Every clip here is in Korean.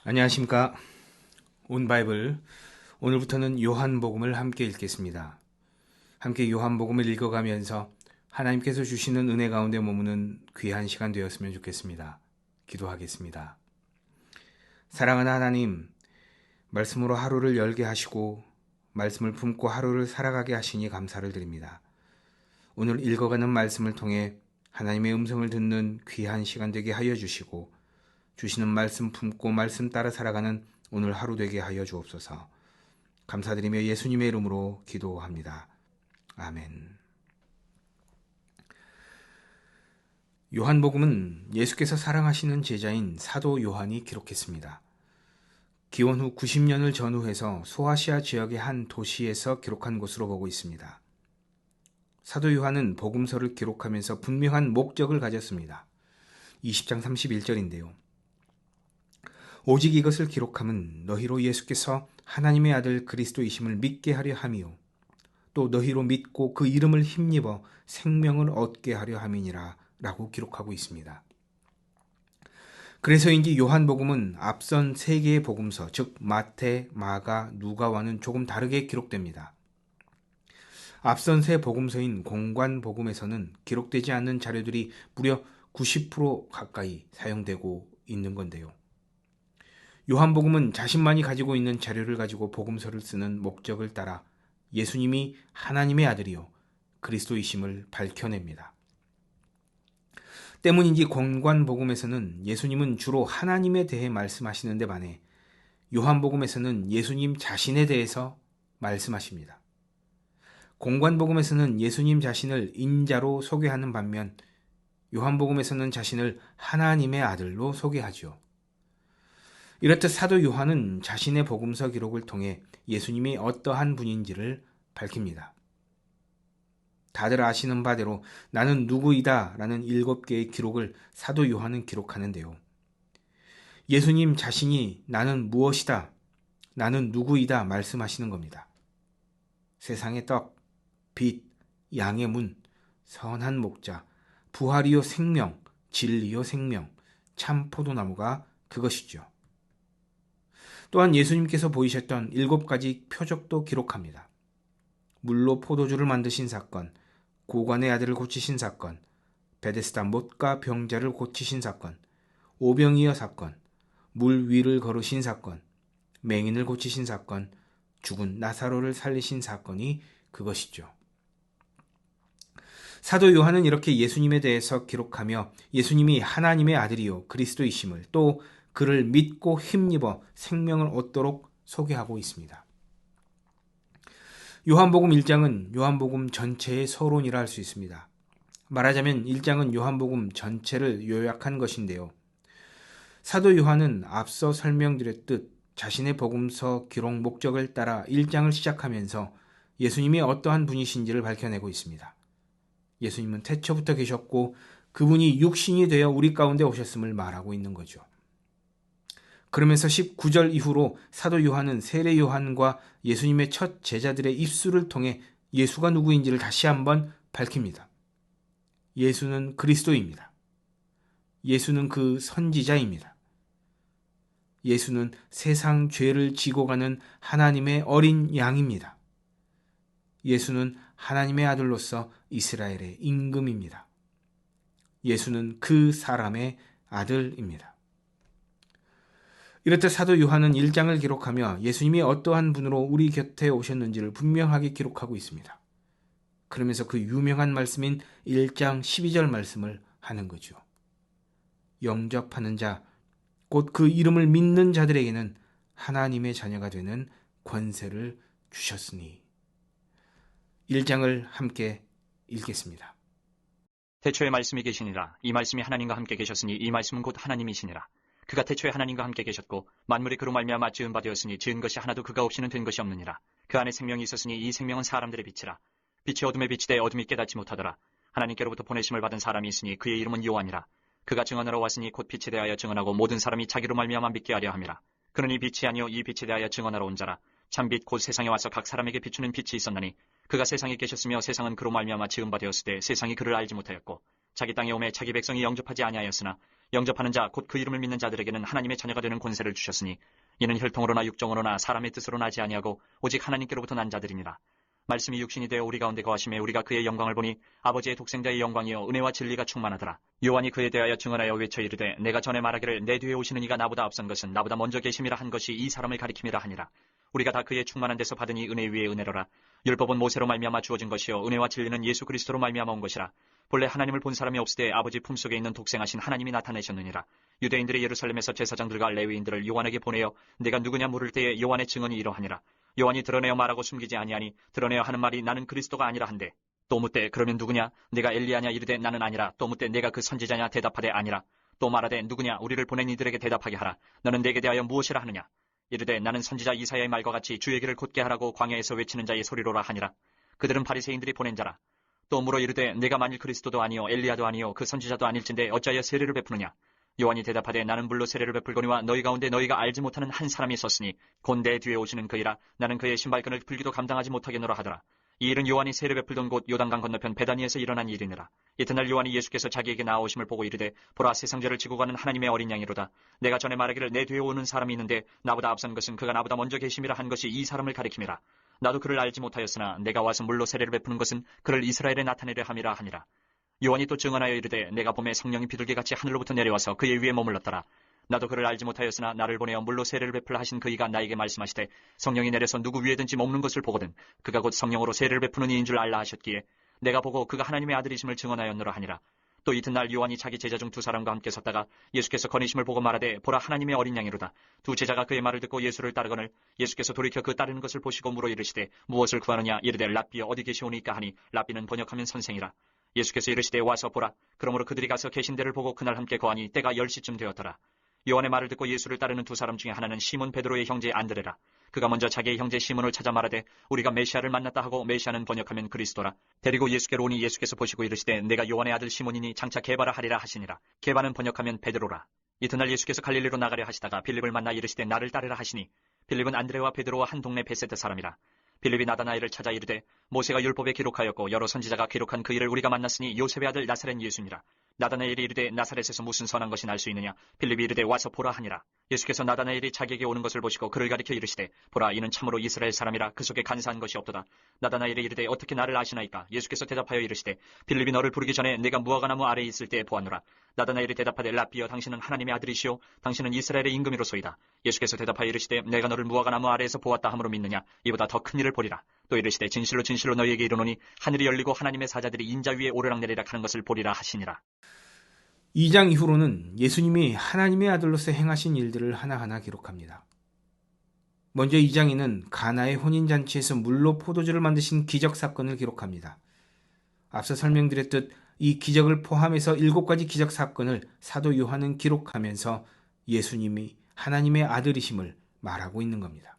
안녕하십니까. 온 바이블 오늘부터는 요한복음을 함께 읽겠습니다. 함께 요한복음을 읽어가면서 하나님께서 주시는 은혜 가운데 머무는 귀한 시간 되었으면 좋겠습니다. 기도하겠습니다. 사랑하는 하나님, 말씀으로 하루를 열게 하시고 말씀을 품고 하루를 살아가게 하시니 감사를 드립니다. 오늘 읽어가는 말씀을 통해 하나님의 음성을 듣는 귀한 시간 되게 하여 주시고 주시는 말씀 품고 말씀 따라 살아가는 오늘 하루 되게 하여 주옵소서. 감사드리며 예수님의 이름으로 기도합니다. 아멘. 요한복음은 예수께서 사랑하시는 제자인 사도 요한이 기록했습니다. 기원 후 90년을 전후해서 소아시아 지역의 한 도시에서 기록한 것으로 보고 있습니다. 사도 요한은 복음서를 기록하면서 분명한 목적을 가졌습니다. 20장 31절인데요. 오직 이것을 기록함은 너희로 예수께서 하나님의 아들 그리스도이심을 믿게 하려 함이요 또 너희로 믿고 그 이름을 힘입어 생명을 얻게 하려 함이니라 라고 기록하고 있습니다. 그래서인지 요한복음은 앞선 세 개의 복음서, 즉 마태, 마가, 누가와는 조금 다르게 기록됩니다. 앞선 세 복음서인 공관복음에서는 기록되지 않는 자료들이 무려 90% 가까이 사용되고 있는 건데요. 요한복음은 자신만이 가지고 있는 자료를 가지고 복음서를 쓰는 목적을 따라 예수님이 하나님의 아들이요 그리스도이심을 밝혀냅니다. 때문인지 공관복음에서는 예수님은 주로 하나님에 대해 말씀하시는 데 반해 요한복음에서는 예수님 자신에 대해서 말씀하십니다. 공관복음에서는 예수님 자신을 인자로 소개하는 반면 요한복음에서는 자신을 하나님의 아들로 소개하죠. 이렇듯 사도 요한은 자신의 복음서 기록을 통해 예수님이 어떠한 분인지를 밝힙니다. 다들 아시는 바대로 나는 누구이다 라는 7개의 기록을 사도 요한은 기록하는데요. 예수님 자신이 나는 무엇이다, 나는 누구이다 말씀하시는 겁니다. 세상의 떡, 빛, 양의 문, 선한 목자, 부활이요 생명, 진리요 생명, 참 포도나무가 그것이죠. 또한 예수님께서 보이셨던 7가지 표적도 기록합니다. 물로 포도주를 만드신 사건, 고관의 아들을 고치신 사건, 베데스다 못과 병자를 고치신 사건, 오병이어 사건, 물 위를 걸으신 사건, 맹인을 고치신 사건, 죽은 나사로를 살리신 사건이 그것이죠. 사도 요한은 이렇게 예수님에 대해서 기록하며 예수님이 하나님의 아들이요 그리스도이심을 또 그를 믿고 힘입어 생명을 얻도록 소개하고 있습니다. 요한복음 1장은 요한복음 전체의 서론이라 할 수 있습니다. 말하자면 1장은 요한복음 전체를 요약한 것인데요. 사도 요한은 앞서 설명드렸듯 자신의 복음서 기록 목적을 따라 1장을 시작하면서 예수님이 어떠한 분이신지를 밝혀내고 있습니다. 예수님은 태초부터 계셨고 그분이 육신이 되어 우리 가운데 오셨음을 말하고 있는 거죠. 그러면서 19절 이후로 사도 요한은 세례 요한과 예수님의 첫 제자들의 입술을 통해 예수가 누구인지를 다시 한번 밝힙니다. 예수는 그리스도입니다. 예수는 그 선지자입니다. 예수는 세상 죄를 지고 가는 하나님의 어린 양입니다. 예수는 하나님의 아들로서 이스라엘의 임금입니다. 예수는 그 사람의 아들입니다. 이렇듯 사도 요한은 1장을 기록하며 예수님이 어떠한 분으로 우리 곁에 오셨는지를 분명하게 기록하고 있습니다. 그러면서 그 유명한 말씀인 1장 12절 말씀을 하는 거죠. 영접하는 자, 곧 그 이름을 믿는 자들에게는 하나님의 자녀가 되는 권세를 주셨으니. 1장을 함께 읽겠습니다. 태초에 말씀이 계시니라. 이 말씀이 하나님과 함께 계셨으니 이 말씀은 곧 하나님이시니라. 그가 태초에 하나님과 함께 계셨고 만물이 그로 말미암아 지은 바 되었으니 지은 것이 하나도 그가 없이는 된 것이 없느니라. 그 안에 생명이 있었으니 이 생명은 사람들의 빛이라. 빛이 어둠에 비치되 어둠이 깨닫지 못하더라. 하나님께로부터 보내심을 받은 사람이 있으니 그의 이름은 요한이라. 그가 증언하러 왔으니 곧 빛에 대하여 증언하고 모든 사람이 자기로 말미암아 믿게 하려 함이라. 그러니 빛이 아니요 이 빛에 대하여 증언하러 온 자라. 참빛 곧 세상에 와서 각 사람에게 비추는 빛이 있었나니 그가 세상에 계셨으며 세상은 그로 말미암아 지은 바 되었으되 세상이 그를 알지 못하였고 자기 땅에 오매 자기 백성이 영접하지 아니하였으나 영접하는 자 곧 그 이름을 믿는 자들에게는 하나님의 자녀가 되는 권세를 주셨으니 이는 혈통으로나 육정으로나 사람의 뜻으로 나지 아니하고 오직 하나님께로부터 난 자들이니라. 말씀이 육신이 되어 우리 가운데 거하심에 우리가 그의 영광을 보니 아버지의 독생자의 영광이요 은혜와 진리가 충만하더라. 요한이 그에 대하여 증언하여 외쳐 이르되 내가 전에 말하기를 내 뒤에 오시는 이가 나보다 앞선 것은 나보다 먼저 계심이라 한 것이 이 사람을 가리킴이라 하니라. 우리가 다 그의 충만한 데서 받으니 은혜 위에 은혜로라. 율법은 모세로 말미암아 주어진 것이요 은혜와 진리는 예수 그리스도로 말미암아 온 것이라. 본래 하나님을 본 사람이 없으되 아버지 품속에 있는 독생하신 하나님이 나타내셨느니라. 유대인들이 예루살렘에서 제사장들과 레위인들을 요한에게 보내어 내가 누구냐 물을 때에 요한의 증언이 이러하니라. 요한이 드러내어 말하고 숨기지 아니하니 드러내어 하는 말이 나는 그리스도가 아니라 한데 또 묻되 그러면 누구냐 내가 엘리야냐 이르되 나는 아니라. 또 묻되 내가 그 선지자냐 대답하되 아니라. 또 말하되 누구냐 우리를 보낸 이들에게 대답하게 하라. 너는 내게 대하여 무엇이라 하느냐. 이르되 나는 선지자 이사야의 말과 같이 주의 길을 곧게 하라고 광야에서 외치는 자의 소리로라 하니라. 그들은 바리새인들이 보낸 자라. 또 물어 이르되 내가 만일 그리스도도 아니요 엘리야도 아니요 그 선지자도 아닐진데 어찌하여 세례를 베푸느냐. 요한이 대답하되 나는 물로 세례를 베풀거니와 너희 가운데 너희가 알지 못하는 한 사람이 있었으니 곧 내 뒤에 오시는 그이라. 나는 그의 신발끈을 풀기도 감당하지 못하겠노라 하더라. 이 일은 요한이 세례 베풀던 곳 요단강 건너편 베다니에서 일어난 일이니라. 이튿날 요한이 예수께서 자기에게 나아오심을 보고 이르되 보라 세상 죄를 지고 가는 하나님의 어린 양이로다. 내가 전에 말하기를 내 뒤에 오는 사람이 있는데 나보다 앞선 것은 그가 나보다 먼저 계심이라 한 것이 이 사람을 가리킴이라. 나도 그를 알지 못하였으나 내가 와서 물로 세례를 베푸는 것은 그를 이스라엘에 나타내려 함이라 하니라. 요한이 또 증언하여 이르되 내가 봄에 성령이 비둘기같이 하늘로부터 내려와서 그의 위에 머물렀더라. 나도 그를 알지 못하였으나 나를 보내어 물로 세례를 베풀라 하신 그이가 나에게 말씀하시되 성령이 내려서 누구 위에든지 머무는 것을 보거든 그가 곧 성령으로 세례를 베푸는 이인 줄 알라 하셨기에 내가 보고 그가 하나님의 아들이심을 증언하였노라 하니라. 또 이튿날 요한이 자기 제자 중 두 사람과 함께 섰다가 예수께서 거니심을 보고 말하되 보라 하나님의 어린 양이로다. 두 제자가 그의 말을 듣고 예수를 따르거늘 예수께서 돌이켜 그 따르는 것을 보시고 물어 이르시되 무엇을 구하느냐. 이르되 랍비여 어디 계시오니까 하니 랍비는 번역하면 선생이라. 예수께서 이르시되 와서 보라. 그러므로 그들이 가서 계신 데를 보고 그날 함께 거하니 때가 10시쯤 되었더라. 요한의 말을 듣고 예수를 따르는 두 사람 중에 하나는 시몬 베드로의 형제 안드레라. 그가 먼저 자기의 형제 시몬을 찾아 말하되 우리가 메시아를 만났다 하고 메시아는 번역하면 그리스도라. 데리고 예수께로 오니 예수께서 보시고 이르시되 내가 요한의 아들 시몬이니 장차 게바라 하리라 하시니라. 게바는 번역하면 베드로라. 이튿날 예수께서 갈릴리로 나가려 하시다가 빌립을 만나 이르시되 나를 따르라 하시니 빌립은 안드레와 베드로와 한 동네 베세드 사람이라. 빌립이 나다나엘을 찾아 이르되 모세가 율법에 기록하였고 여러 선지자가 기록한 그 일을 우리가 만났으니 요셉의 아들 나사렛 예수니라. 나다나엘이 이르되 나사렛에서 무슨 선한 것이 날 수 있느냐. 빌립이 이르되 와서 보라 하니라. 예수께서 나다나엘이 자기에게 오는 것을 보시고 그를 가리켜 이르시되 보라 이는 참으로 이스라엘 사람이라 그 속에 간사한 것이 없도다. 나다나엘이 이르되 어떻게 나를 아시나이까. 예수께서 대답하여 이르시되 빌립이 너를 부르기 전에 내가 무화과나무 아래에 있을 때에 보았노라. 나다나엘이 대답하되 랍비여 당신은 하나님의 아들이시오 당신은 이스라엘의 임금이로소이다. 예수께서 대답하여 이르시되 내가 너를 무화과나무 아래에서 보았다 함으로 믿느냐. 이보다 더 큰 일을 보리라. 또 이르시되 진실로 진실로 너희에게 이르노니 하늘이 열리고 하나님의 사자들이 인자 위에 오르락내리락 하는 것을 보리라 하시니라. 2장 이후로는 예수님이 하나님의 아들로서 행하신 일들을 하나하나 기록합니다. 먼저 2장에는 가나의 혼인잔치에서 물로 포도주를 만드신 기적 사건을 기록합니다. 앞서 설명드렸듯 이 기적을 포함해서 7가지 기적 사건을 사도 요한은 기록하면서 예수님이 하나님의 아들이심을 말하고 있는 겁니다.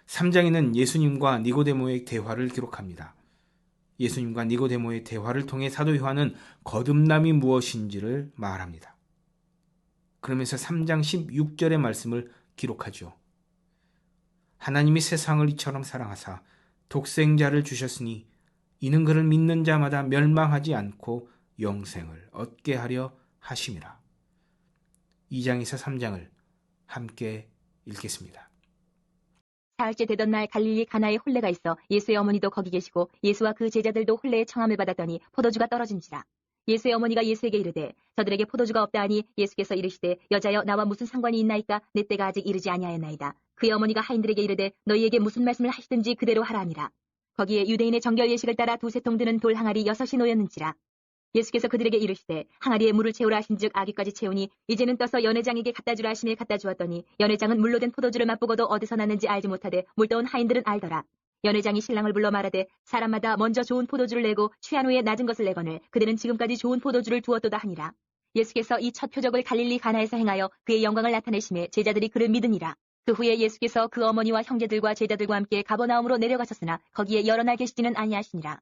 3장에는 예수님과 니고데모의 대화를 기록합니다. 예수님과 니고데모의 대화를 통해 사도 요한은 거듭남이 무엇인지를 말합니다. 그러면서 3장 16절의 말씀을 기록하죠. 하나님이 세상을 이처럼 사랑하사 독생자를 주셨으니 이는 그를 믿는 자마다 멸망하지 않고 영생을 얻게 하려 하심이라. 2장에서 3장을 함께 읽겠습니다. 사흘째 되던 날 갈릴리 가나에 혼례가 있어 예수의 어머니도 거기 계시고 예수와 그 제자들도 혼례에 청함을 받았더니 포도주가 떨어진지라. 예수의 어머니가 예수에게 이르되 저들에게 포도주가 없다 하니 예수께서 이르시되 여자여 나와 무슨 상관이 있나이까. 내 때가 아직 이르지 아니하였나이다. 그의 어머니가 하인들에게 이르되 너희에게 무슨 말씀을 하시든지 그대로 하라 하니라. 거기에 유대인의 정결 예식을 따라 두세 통 드는 돌 항아리 6이 놓였는지라. 예수께서 그들에게 이르시되 항아리에 물을 채우라 하신즉 아귀까지 채우니 이제는 떠서 연회장에게 갖다 주라 하시니 갖다 주었더니 연회장은 물로 된 포도주를 맛보고도 어디서 났는지 알지 못하되 물떠온 하인들은 알더라. 연회장이 신랑을 불러 말하되 사람마다 먼저 좋은 포도주를 내고 취한 후에 낮은 것을 내거늘 그들은 지금까지 좋은 포도주를 두었도다 하니라. 예수께서 이 첫 표적을 갈릴리 가나에서 행하여 그의 영광을 나타내심에 제자들이 그를 믿으니라. 그 후에 예수께서 그 어머니와 형제들과 제자들과 함께 가버나움으로 내려가셨으나 거기에 여러 날 계시지는 아니하시니라.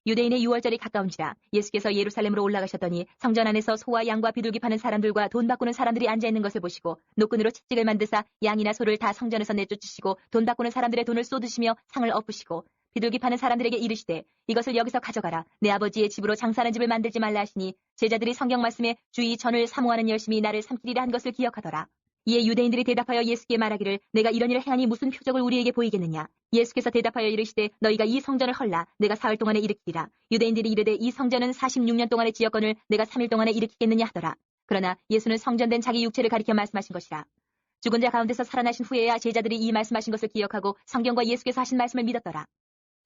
유대인의 유월절이 가까운지라. 예수께서 예루살렘으로 올라가셨더니 성전 안에서 소와 양과 비둘기 파는 사람들과 돈 바꾸는 사람들이 앉아있는 것을 보시고 노끈으로 채찍을 만드사 양이나 소를 다 성전에서 내쫓으시고 돈 바꾸는 사람들의 돈을 쏟으시며 상을 엎으시고 비둘기 파는 사람들에게 이르시되 이것을 여기서 가져가라. 내 아버지의 집으로 장사하는 집을 만들지 말라 하시니 제자들이 성경 말씀에 주의 전을 사모하는 열심히 나를 삼키리라 한 것을 기억하더라. 이에 유대인들이 대답하여 예수께 말하기를 내가 이런 일을 행하니 무슨 표적을 우리에게 보이겠느냐. 예수께서 대답하여 이르시되 너희가 이 성전을 헐라. 내가 사흘 동안에 일으키리라. 유대인들이 이르되 이 성전은 46년 동안의 지역건을 내가 3일 동안에 일으키겠느냐 하더라. 그러나 예수는 성전된 자기 육체를 가리켜 말씀하신 것이라. 죽은 자 가운데서 살아나신 후에야 제자들이 이 말씀하신 것을 기억하고 성경과 예수께서 하신 말씀을 믿었더라.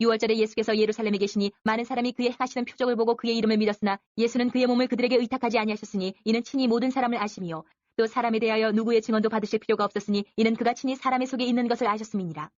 6월절에 예수께서 예루살렘에 계시니 많은 사람이 그의 행하시는 표적을 보고 그의 이름을 믿었으나 예수는 그의 몸을 그들에게 의탁하지 아니하셨으니 이는 친히 모든 사람을 아심이요 또 사람에 대하여 누구의 증언도 받으실 필요가 없었으니 이는 그가 친히 사람의 속에 있는 것을 아셨음이니라.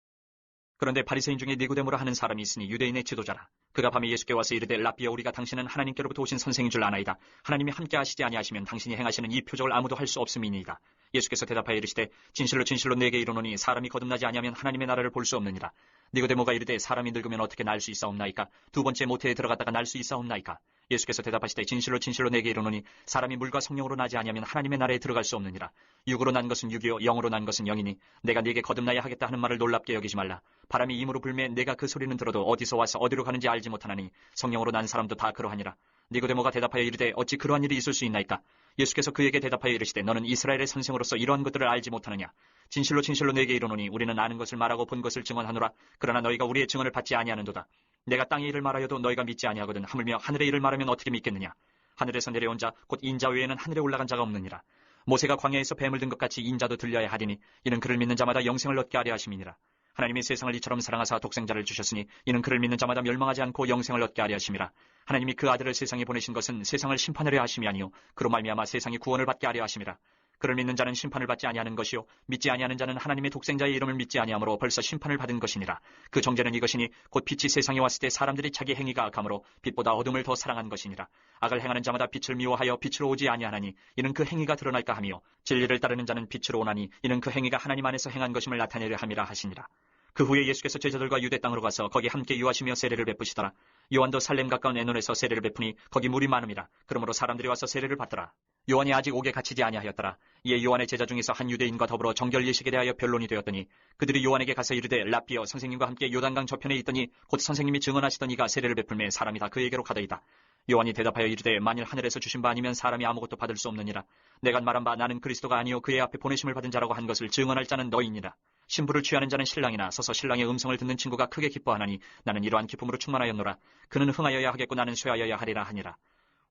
그런데 바리새인 중에 니고데모라 하는 사람이 있으니 유대인의 지도자라. 그가 밤에 예수께 와서 이르되 라삐여 우리가 당신은 하나님께로부터 오신 선생인 줄 아나이다. 하나님이 함께 하시지 아니하시면 당신이 행하시는 이 표적을 아무도 할 수 없음이니이다. 예수께서 대답하여 이르시되 진실로 진실로 내게 이르노니 사람이 거듭나지 아니하면 하나님의 나라를 볼 수 없느니라. 니고데모가 이르되 사람이 늙으면 어떻게 날 수 있사옵나이까? 두 번째 모태에 들어갔다가 날 수 있사옵나이까? 예수께서 대답하시되 진실로 진실로 내게 이르노니 사람이 물과 성령으로 나지 아니하면 하나님의 나라에 들어갈 수 없느니라. 육으로 난 것은 육이요 영으로 난 것은 영이니 내가 네게 거듭나야 하겠다 하는 말을 놀랍게 여기지 말라. 바람이 임으로 불매 내가 그 소리는 들어도 어디서 와서 어디로 가는지 알지 못하나니 성령으로 난 사람도 다 그러하니라. 니고데모가 대답하여 이르되 어찌 그러한 일이 있을 수 있나이까? 예수께서 그에게 대답하여 이르시되 너는 이스라엘의 선생으로서 이러한 것들을 알지 못하느냐? 진실로 진실로 내게 이르노니 우리는 아는 것을 말하고 본 것을 증언하노라. 그러나 너희가 우리의 증언을 받지 아니하는도다. 내가 땅의 일을 말하여도 너희가 믿지 아니하거든 하물며 하늘의 일을 말하면 어떻게 믿겠느냐? 하늘에서 내려온 자 곧 인자 외에는 하늘에 올라간 자가 없느니라. 모세가 광야에서 뱀을 든 것 같이 인자도 들려야 하리니 이는 그를 믿는 자마다 영생을 얻게 하려 하심이니라. 하나님이 세상을 이처럼 사랑하사 독생자를 주셨으니 이는 그를 믿는 자마다 멸망하지 않고 영생을 얻게 하려 하심이라. 하나님이 그 아들을 세상에 보내신 것은 세상을 심판하려 하심이 아니요 그로 말미암아 세상이 구원을 받게 하려 하심이라. 그를 믿는 자는 심판을 받지 아니하는 것이요 믿지 아니하는 자는 하나님의 독생자의 이름을 믿지 아니하므로 벌써 심판을 받은 것이니라. 그 정죄는 이것이니 곧 빛이 세상에 왔을 때 사람들이 자기 행위가 악함으로 빛보다 어둠을 더 사랑한 것이니라. 악을 행하는 자마다 빛을 미워하여 빛으로 오지 아니하나니 이는 그 행위가 드러날까 하며 진리를 따르는 자는 빛으로 오나니 이는 그 행위가 하나님 안에서 행한 것임을 나타내려 함이라 하시니라. 그 후에 예수께서 제자들과 유대 땅으로 가서 거기 함께 유하시며 세례를 베푸시더라. 요한도 살렘 가까운 에논에서 세례를 베푸니 거기 물이 많음이라. 그러므로 사람들이 와서 세례를 받더라. 요한이 아직 옥에 갇히지 아니하였더라. 이에 요한의 제자 중에서 한 유대인과 더불어 정결 예식에 대하여 변론이 되었더니 그들이 요한에게 가서 이르되 라삐여 선생님과 함께 요단강 저편에 있더니 곧 선생님이 증언하시던 이가 세례를 베풀매 사람이 다 그에게로 가더이다. 요한이 대답하여 이르되 만일 하늘에서 주신 바 아니면 사람이 아무것도 받을 수 없느니라. 내가 말한 바 나는 그리스도가 아니요 그의 앞에 보내심을 받은 자라고 한 것을 증언할 자는 너희니라. 신부를 취하는 자는 신랑이나 서서 신랑의 음성을 듣는 친구가 크게 기뻐하나니 나는 이러한 기쁨으로 충만하였노라. 그는 흥하여야 하겠고 나는 쇠하여야 하리라 하니라.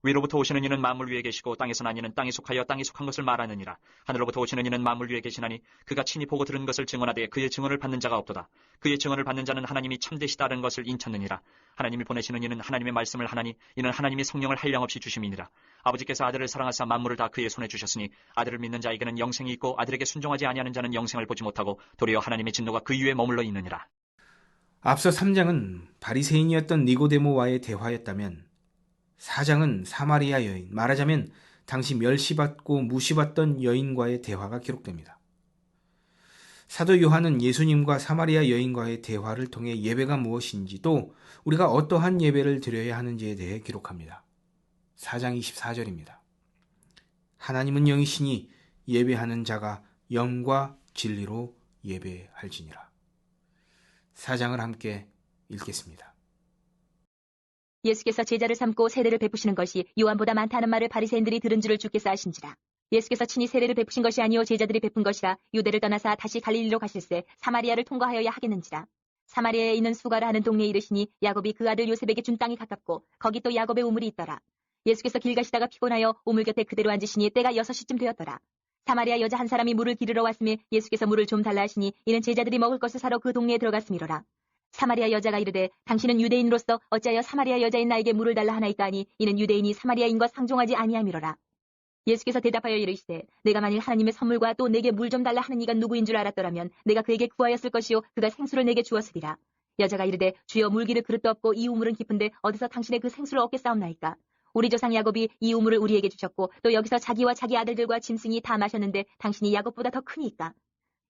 위로부터 오시는 이는 만물 위에 계시고 땅에서 난 이는 땅에 속하여 땅에 속한 것을 말하느니라. 하늘로부터 오시는 이는 만물 위에 계시나니 그가 친히 보고 들은 것을 증언하되 그의 증언을 받는 자가 없도다. 그의 증언을 받는 자는 하나님이 참되시다는 것을 인쳤느니라. 하나님이 보내시는 이는 하나님의 말씀을 하나니 이는 하나님이 성령을 한량없이 주심이니라. 아버지께서 아들을 사랑하사 만물을 다 그의 손에 주셨으니 아들을 믿는 자에게는 영생이 있고 아들에게 순종하지 아니하는 자는 영생을 보지 못하고 도리어 하나님의 진노가 그 위에 머물러 있느니라. 앞서 3장은 바리새인이었던 니고데모와의 대화였다면 4장은 사마리아 여인, 말하자면 당시 멸시받고 무시받던 여인과의 대화가 기록됩니다. 사도 요한은 예수님과 사마리아 여인과의 대화를 통해 예배가 무엇인지 또 우리가 어떠한 예배를 드려야 하는지에 대해 기록합니다. 4장 24절입니다. 하나님은 영이시니 예배하는 자가 영과 진리로 예배할지니라. 4장을 함께 읽겠습니다. 예수께서 제자를 삼고 세례를 베푸시는 것이 요한보다 많다는 말을 바리새인들이 들은 줄을 주께서 아신지라. 예수께서 친히 세례를 베푸신 것이 아니요 제자들이 베푼 것이라. 유대를 떠나사 다시 갈릴리로 가실새 사마리아를 통과하여야 하겠는지라. 사마리아에 있는 수가라 하는 동네에 이르시니 야곱이 그 아들 요셉에게 준 땅이 가깝고 거기 또 야곱의 우물이 있더라. 예수께서 길 가시다가 피곤하여 우물 곁에 그대로 앉으시니 때가 6시쯤 되었더라. 사마리아 여자 한 사람이 물을 기르러 왔음에 예수께서 물을 좀 달라 하시니 이는 제자들이 먹을 것을 사러 그 동네에 들어갔음이로라. 사마리아 여자가 이르되 당신은 유대인으로서 어찌하여 사마리아 여자인 나에게 물을 달라 하나이까 하니 이는 유대인이 사마리아인과 상종하지 아니함이로라. 예수께서 대답하여 이르시되 내가 만일 하나님의 선물과 또 내게 물 좀 달라 하는 이가 누구인 줄 알았더라면 내가 그에게 구하였을 것이요 그가 생수를 내게 주었으리라. 여자가 이르되 주여 물 기를 그릇도 없고 이 우물은 깊은데 어디서 당신의 그 생수를 얻겠사옵나이까. 우리 조상 야곱이 이 우물을 우리에게 주셨고 또 여기서 자기와 자기 아들들과 짐승이 다 마셨는데 당신이 야곱보다 더 크니까.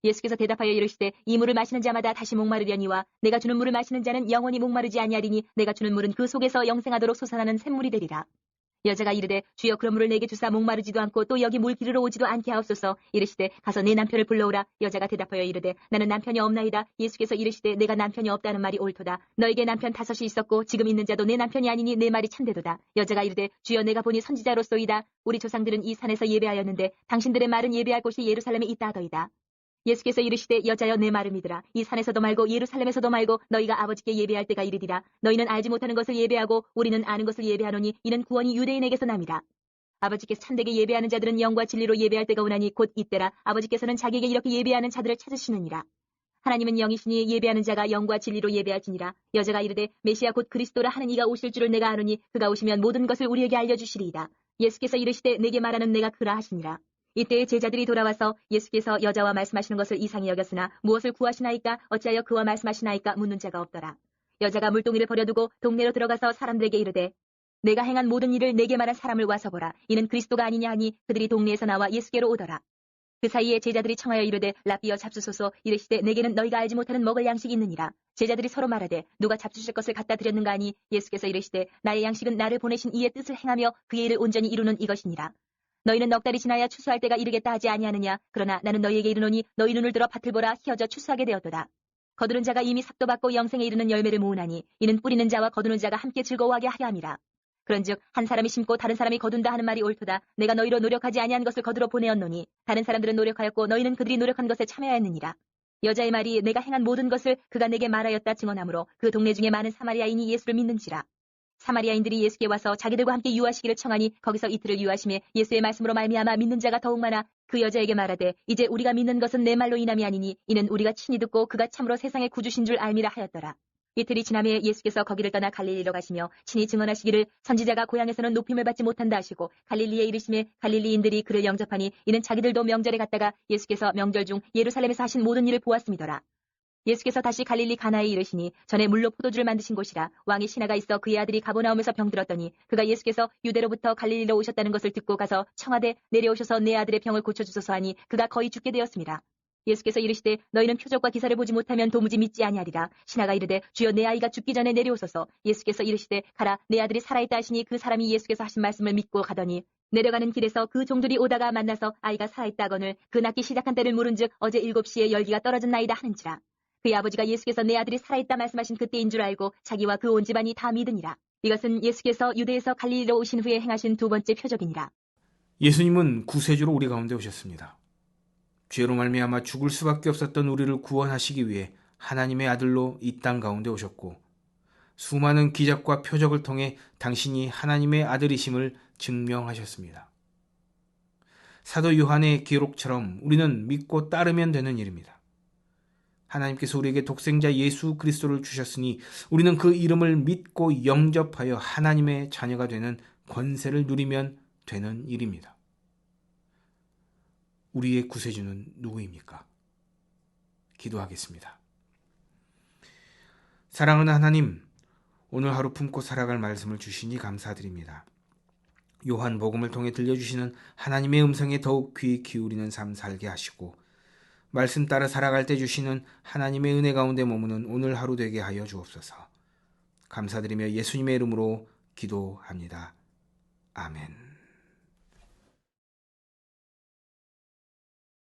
예수께서 대답하여 이르시되 이 물을 마시는 자마다 다시 목마르려니와 내가 주는 물을 마시는 자는 영원히 목마르지 아니하리니 내가 주는 물은 그 속에서 영생하도록 솟아나는 샘물이 되리라. 여자가 이르되 주여 그런 물을 내게 주사 목마르지도 않고 또 여기 물 기르러 오지도 않게 하옵소서. 이르시되 가서 내 남편을 불러오라. 여자가 대답하여 이르되 나는 남편이 없나이다. 예수께서 이르시되 내가 남편이 없다는 말이 옳도다. 너에게 남편 5이 있었고 지금 있는 자도 내 남편이 아니니 내 말이 참되도다. 여자가 이르되 주여 내가 보니 선지자로소이다. 우리 조상들은 이 산에서 예배하였는데 당신들의 말은 예배할 곳이 예루살렘에 있다 하더이다. 예수께서 이르시되 여자여 내 말을 믿으라. 이 산에서도 말고 예루살렘에서도 말고 너희가 아버지께 예배할 때가 이르리라. 너희는 알지 못하는 것을 예배하고 우리는 아는 것을 예배하노니 이는 구원이 유대인에게서 남이라. 아버지께서 참되게 예배하는 자들은 영과 진리로 예배할 때가 오나니 곧 이때라. 아버지께서는 자기에게 이렇게 예배하는 자들을 찾으시느니라. 하나님은 영이시니 예배하는 자가 영과 진리로 예배할지니라. 여자가 이르되 메시아 곧 그리스도라 하는 이가 오실 줄을 내가 아노니 그가 오시면 모든 것을 우리에게 알려주시리이다. 예수께서 이르시되 내게 말하는 내가 그라 하시니라. 이때에 제자들이 돌아와서 예수께서 여자와 말씀하시는 것을 이상히 여겼으나 무엇을 구하시나이까 어찌하여 그와 말씀하시나이까 묻는 자가 없더라. 여자가 물동이를 버려두고 동네로 들어가서 사람들에게 이르되 내가 행한 모든 일을 내게 말한 사람을 와서 보라. 이는 그리스도가 아니냐 하니 그들이 동네에서 나와 예수께로 오더라. 그 사이에 제자들이 청하여 이르되 라삐여 잡수소서. 이르시되 내게는 너희가 알지 못하는 먹을 양식이 있느니라. 제자들이 서로 말하되 누가 잡수실 것을 갖다 드렸는가 하니 예수께서 이르시되 나의 양식은 나를 보내신 이의 뜻을 행하며 그의 일을 온전히 이루는 이것이니라. 너희는 넉 달이 지나야 추수할 때가 이르겠다 하지 아니하느냐. 그러나 나는 너희에게 이르노니 너희 눈을 들어 밭을 보라. 희어져 추수하게 되었도다. 거두는 자가 이미 삭도 받고 영생에 이르는 열매를 모으나니 이는 뿌리는 자와 거두는 자가 함께 즐거워하게 하려 함이라. 그런즉 한 사람이 심고 다른 사람이 거둔다 하는 말이 옳도다. 내가 너희로 노력하지 아니한 것을 거두러 보내었노니 다른 사람들은 노력하였고 너희는 그들이 노력한 것에 참여하였느니라. 여자의 말이 내가 행한 모든 것을 그가 내게 말하였다 증언하므로 그 동네 중에 많은 사마리아인이 예수를 믿는지라. 사마리아인들이 예수께 와서 자기들과 함께 유하시기를 청하니 거기서 이틀을 유하심에 예수의 말씀으로 말미암아 믿는 자가 더욱 많아 그 여자에게 말하되 이제 우리가 믿는 것은 내 말로 인함이 아니니 이는 우리가 친히 듣고 그가 참으로 세상의 구주신 줄 알미라 하였더라. 이틀이 지나매 예수께서 거기를 떠나 갈릴리로 가시며 친히 증언하시기를 선지자가 고향에서는 높임을 받지 못한다 하시고 갈릴리에 이르심에 갈릴리인들이 그를 영접하니 이는 자기들도 명절에 갔다가 예수께서 명절 중 예루살렘에서 하신 모든 일을 보았음이더라. 예수께서 다시 갈릴리 가나에 이르시니 전에 물로 포도주를 만드신 곳이라. 왕의 신하가 있어 그의 아들이 가버나움에서 병들었더니 그가 예수께서 유대로부터 갈릴리로 오셨다는 것을 듣고 가서 청하되 내려오셔서 내 아들의 병을 고쳐주소서 하니 그가 거의 죽게 되었습니다. 예수께서 이르시되 너희는 표적과 기사를 보지 못하면 도무지 믿지 아니하리라. 신하가 이르되 주여 내 아이가 죽기 전에 내려오소서. 예수께서 이르시되 가라 내 아들이 살아있다 하시니 그 사람이 예수께서 하신 말씀을 믿고 가더니 내려가는 길에서 그 종들이 오다가 만나서 아이가 살아있다거늘 그 낳기 시작한 때를 물은즉 어제 7시에 열기가 떨어졌나이다 하는지라. 그의 아버지가 예수께서 내 아들이 살아있다 말씀하신 그때인 줄 알고 자기와 그 온 집안이 다 믿으니라. 이것은 예수께서 유대에서 갈릴리로 오신 후에 행하신 두 번째 표적이니라. 예수님은 구세주로 우리 가운데 오셨습니다. 죄로 말미암아 죽을 수밖에 없었던 우리를 구원하시기 위해 하나님의 아들로 이 땅 가운데 오셨고 수많은 기적과 표적을 통해 당신이 하나님의 아들이심을 증명하셨습니다. 사도 요한의 기록처럼 우리는 믿고 따르면 되는 일입니다. 하나님께서 우리에게 독생자 예수 그리스도를 주셨으니 우리는 그 이름을 믿고 영접하여 하나님의 자녀가 되는 권세를 누리면 되는 일입니다. 우리의 구세주는 누구입니까? 기도하겠습니다. 사랑하는 하나님, 오늘 하루 품고 살아갈 말씀을 주시니 감사드립니다. 요한복음을 통해 들려주시는 하나님의 음성에 더욱 귀 기울이는 삶 살게 하시고 말씀 따라 살아갈 때 주시는 하나님의 은혜 가운데 머무는 오늘 하루 되게 하여 주옵소서. 감사드리며 예수님의 이름으로 기도합니다. 아멘.